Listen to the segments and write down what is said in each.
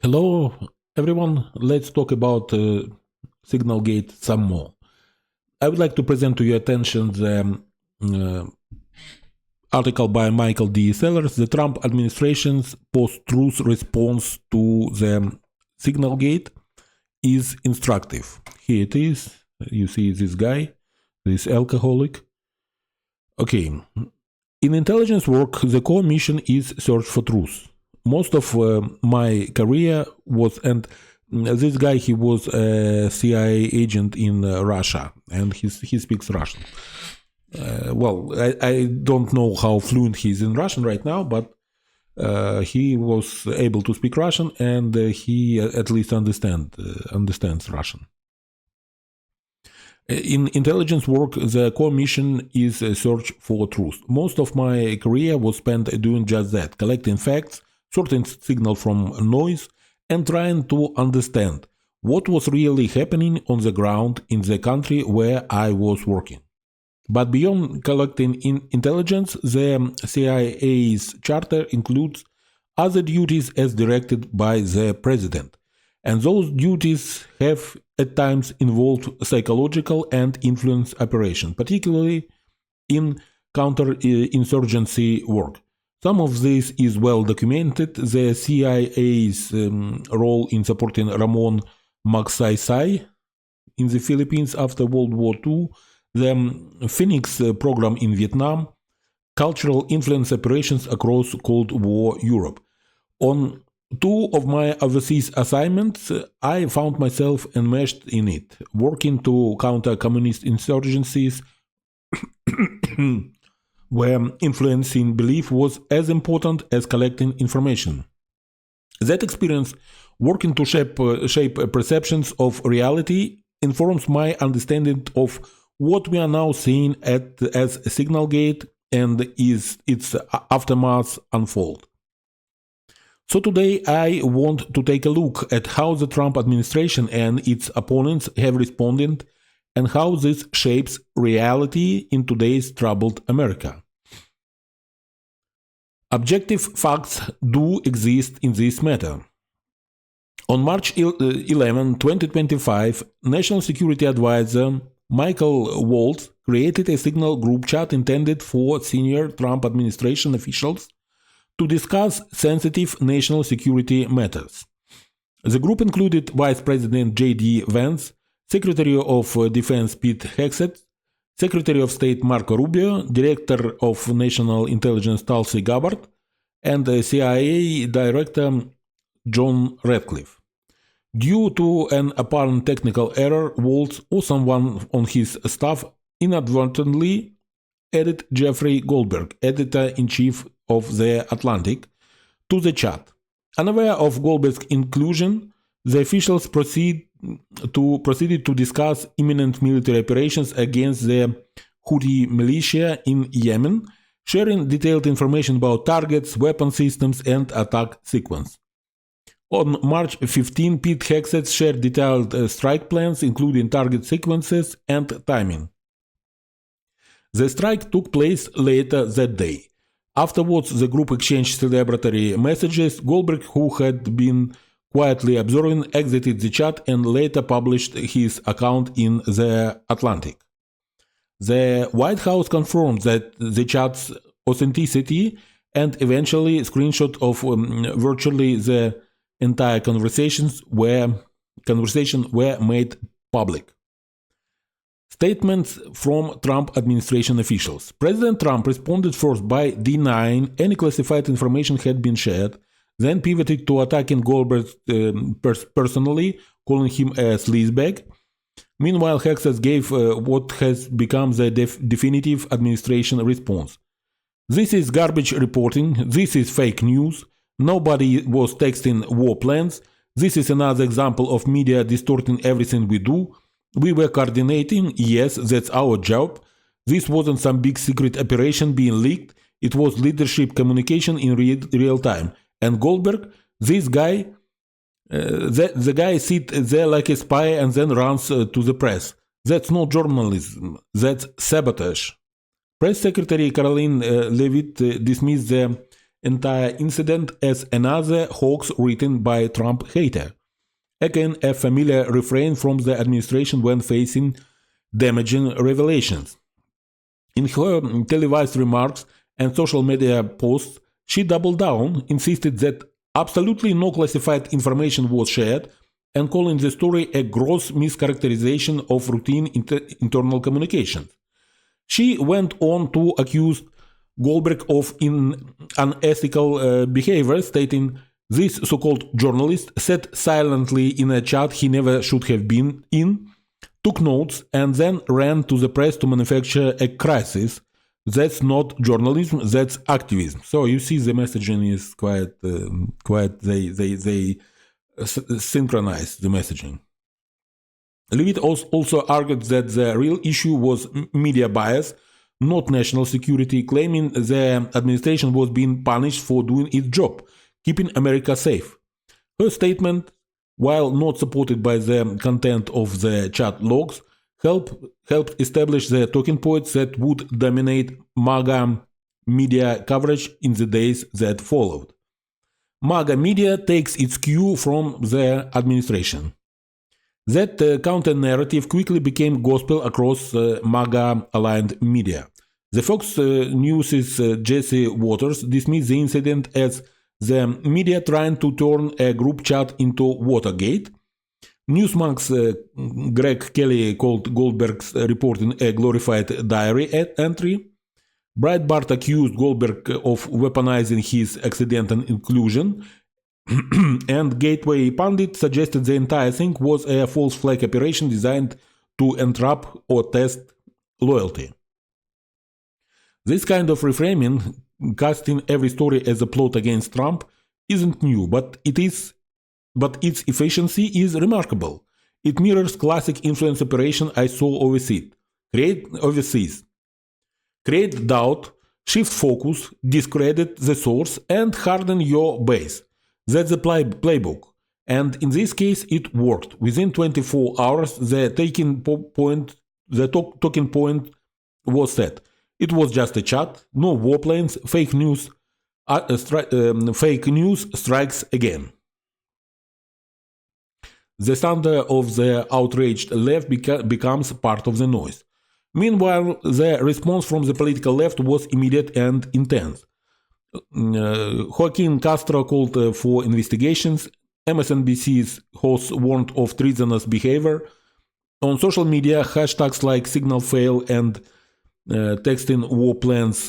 Hello, everyone. Let's talk about Signalgate some more. I would like to present to your attention the article by Michael D. Sellers, the Trump administration's post-truth response to the Signalgate is instructive. Here it is. You see this guy, this alcoholic. Okay. In intelligence work, the core mission is search for truth. Most of my career was, and this guy, he was a CIA agent in Russia, and he speaks Russian. I don't know how fluent he is in Russian right now, but he was able to speak Russian, and he at least understands Russian. In intelligence work, the core mission is a search for truth. Most of my career was spent doing just that, collecting facts, sorting signal from noise, and trying to understand what was really happening on the ground in the country where I was working. But beyond collecting intelligence, the CIA's charter includes other duties as directed by the president. And those duties have at times involved psychological and influence operation, particularly in counterinsurgency work. Some of this is well documented. The CIA's role in supporting Ramon Magsaysay in the Philippines after World War II, the Phoenix program in Vietnam, cultural influence operations across Cold War Europe. On two of my overseas assignments, I found myself enmeshed in it, working to counter communist insurgencies where influencing belief was as important as collecting information. That experience, working to shape perceptions of reality, informs my understanding of what we are now seeing as Signalgate and its aftermath unfold. So today I want to take a look at how the Trump administration and its opponents have responded and how this shapes reality in today's troubled America. Objective facts do exist in this matter. On March 11, 2025, National Security Advisor Michael Waltz created a Signal group chat intended for senior Trump administration officials to discuss sensitive national security matters. The group included Vice President J.D. Vance, Secretary of Defense Pete Hegseth, Secretary of State Marco Rubio, Director of National Intelligence Tulsi Gabbard, and CIA Director John Ratcliffe. Due to an apparent technical error, Waltz or someone on his staff inadvertently added Jeffrey Goldberg, editor-in-chief of The Atlantic, to the chat. Unaware of Goldberg's inclusion, the officials proceeded to discuss imminent military operations against the Houthi militia in Yemen, sharing detailed information about targets, weapon systems, and attack sequence. On March 15, Pete Hegseth shared detailed strike plans, including target sequences and timing. The strike took place later that day. Afterwards, the group exchanged celebratory messages. Goldberg, who had been quietly observing, exited the chat and later published his account in The Atlantic. The White House confirmed that the chat's authenticity and eventually screenshot of virtually the entire conversation were made public. Statements from Trump administration officials. President Trump responded first by denying any classified information had been shared, then pivoted to attacking Goldberg personally, calling him a sleazebag. Meanwhile, Hegseth gave what has become the definitive administration response. This is garbage reporting. This is fake news. Nobody was texting war plans. This is another example of media distorting everything we do. We were coordinating. Yes, that's our job. This wasn't some big secret operation being leaked. It was leadership communication in real time. And Goldberg, this guy, the guy sits there like a spy and then runs to the press. That's not journalism. That's sabotage. Press Secretary Caroline Leavitt dismissed the entire incident as another hoax written by Trump hater. Again, a familiar refrain from the administration when facing damaging revelations. In her televised remarks and social media posts, she doubled down, insisted that absolutely no classified information was shared, and calling the story a gross mischaracterization of routine internal communications. She went on to accuse Goldberg of unethical behavior, stating, "This so-called journalist sat silently in a chat he never should have been in, took notes, and then ran to the press to manufacture a crisis. That's not journalism, that's activism." So you see the messaging is quite they synchronize the messaging. Leavitt also argued that the real issue was media bias, not national security, claiming the administration was being punished for doing its job, keeping America safe. Her statement, while not supported by the content of the chat logs, helped establish the talking points that would dominate MAGA media coverage in the days that followed. MAGA media takes its cue from the administration. That counter-narrative quickly became gospel across MAGA-aligned media. The Fox News' Jesse Waters dismissed the incident as the media trying to turn a group chat into Watergate. Newsmax Greg Kelly called Goldberg's reporting a glorified diary entry. Breitbart accused Goldberg of weaponizing his accidental inclusion, and Gateway Pundit suggested the entire thing was a false flag operation designed to entrap or test loyalty. This kind of reframing, casting every story as a plot against Trump, isn't new, but its efficiency is remarkable. It mirrors classic influence operation I saw overseas. Create doubt, shift focus, discredit the source, and harden your base. That's the playbook. And in this case, it worked. Within 24 hours, the talking point was set. It was just a chat, no warplanes, fake news strikes again. The thunder of the outraged left becomes part of the noise. Meanwhile, the response from the political left was immediate and intense. Joaquin Castro called for investigations. MSNBC's hosts warned of treasonous behavior. On social media, hashtags like signal fail and texting war plans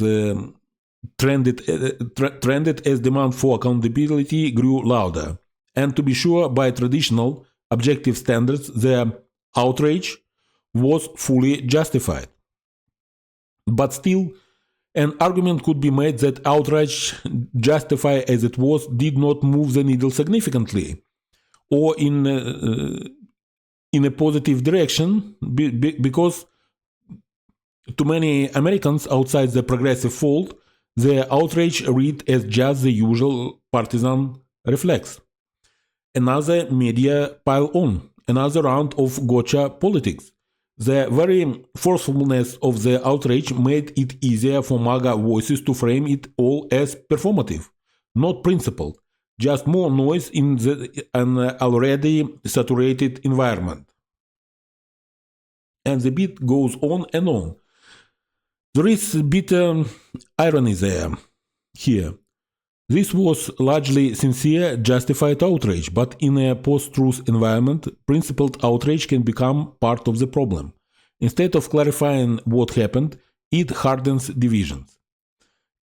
trended as demand for accountability grew louder. And to be sure, by traditional, objective standards, the outrage was fully justified. But still, an argument could be made that outrage, justified as it was, did not move the needle significantly or in a positive direction, because to many Americans outside the progressive fold, the outrage read as just the usual partisan reflex. Another media pile on, another round of gotcha politics. The very forcefulness of the outrage made it easier for MAGA voices to frame it all as performative, not principled, just more noise in an already saturated environment. And the beat goes on and on. There is a bit irony here. This was largely sincere, justified outrage, but in a post-truth environment, principled outrage can become part of the problem. Instead of clarifying what happened, it hardens divisions.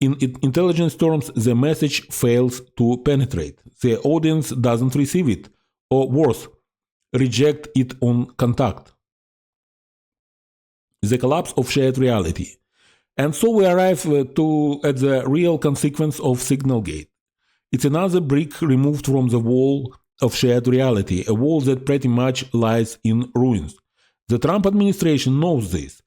In intelligence terms, the message fails to penetrate. The audience doesn't receive it, or worse, reject it on contact. The collapse of shared reality. And so we arrive at the real consequence of Signalgate. It's another brick removed from the wall of shared reality, a wall that pretty much lies in ruins. The Trump administration knows this.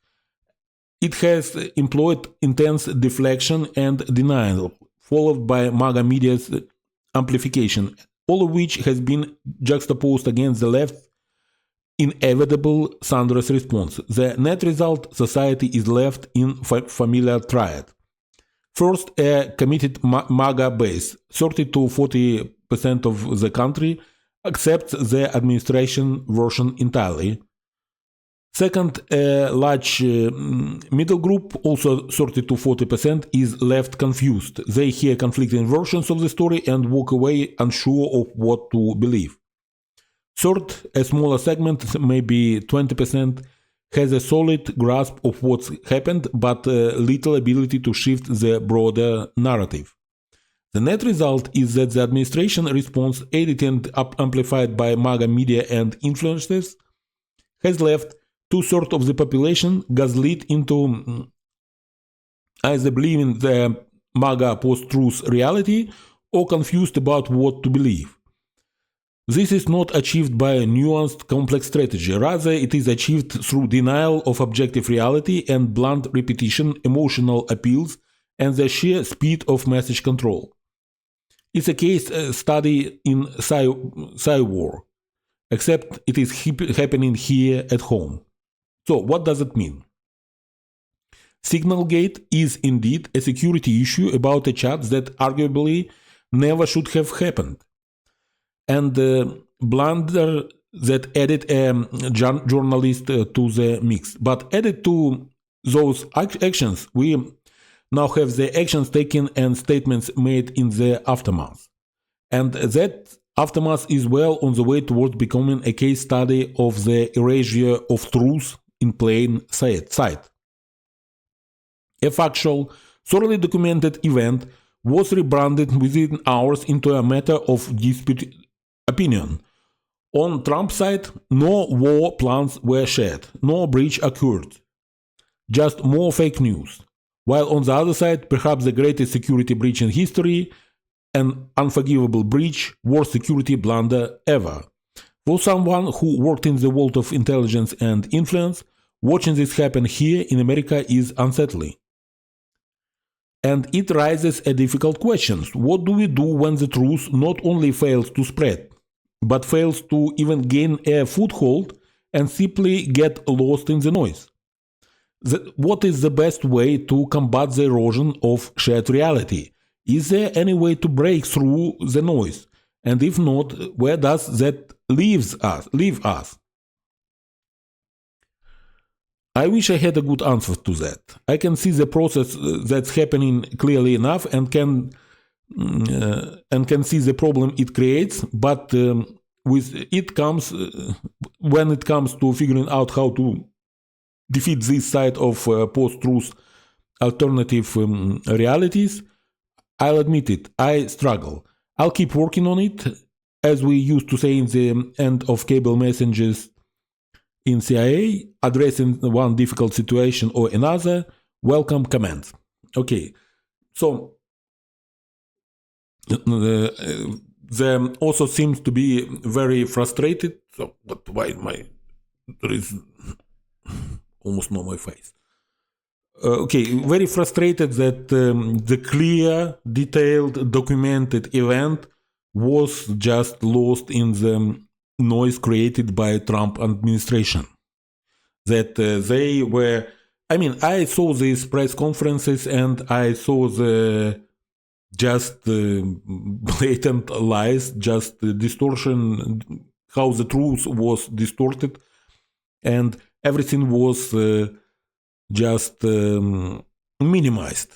It has employed intense deflection and denial, followed by MAGA media's amplification, all of which has been juxtaposed against the left's inevitable thunderous response. The net result, society is left in familiar triad. First, a committed MAGA base. 30 to 40% of the country accepts the administration version entirely. Second, a large middle group, also 30 to 40%, is left confused. They hear conflicting versions of the story and walk away unsure of what to believe. Third, a smaller segment, maybe 20%, has a solid grasp of what's happened, but little ability to shift the broader narrative. The net result is that the administration response, aided and amplified by MAGA media and influencers, has left two-thirds of the population gaslit into either believing the MAGA post-truth reality or confused about what to believe. This is not achieved by a nuanced, complex strategy. Rather, it is achieved through denial of objective reality and blunt repetition, emotional appeals, and the sheer speed of message control. It's a case study in war, except it is happening here at home. So, what does it mean? Signalgate is indeed a security issue about a chat that arguably never should have happened, and blunder that added a journalist to the mix. But added to those actions, we now have the actions taken and statements made in the aftermath. And that aftermath is well on the way towards becoming a case study of the erasure of truth in plain sight. A factual, thoroughly documented event was rebranded within hours into a matter of disputed opinion. On Trump's side, no war plans were shared, no breach occurred, just more fake news. While on the other side, perhaps the greatest security breach in history, an unforgivable breach, worst security blunder ever. For someone who worked in the world of intelligence and influence, watching this happen here in America is unsettling. And it raises a difficult question. What do we do when the truth not only fails to spread, but fails to even gain a foothold and simply get lost in the noise? What is the best way to combat the erosion of shared reality? Is there any way to break through the noise? And if not, where does that leave us? I wish I had a good answer to that. I can see the process that's happening clearly enough and can see the problem it creates, but with it comes when it comes to figuring out how to defeat this side of post-truth alternative realities, I'll admit it, I struggle. I'll keep working on it, as we used to say in the end of cable messages in CIA, addressing one difficult situation or another, welcome comments. Okay, so there also seems to be very frustrated. So, but why there is almost no my face. Okay, very frustrated that the clear, detailed, documented event was just lost in the noise created by Trump administration. That they were, I saw these press conferences and I saw the just blatant lies, just distortion, how the truth was distorted, and everything was just minimized.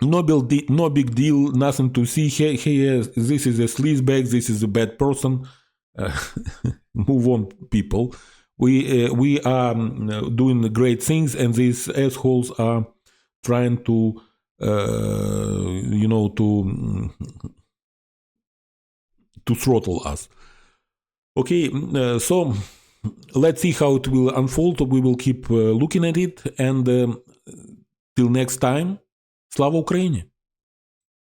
No big deal, nothing to see here. This is a sleazebag, this is a bad person. Move on, people. We are doing great things, and these assholes are trying to to throttle us. Okay, so let's see how it will unfold. We will keep looking at it, and till next time, Slava Ukraini!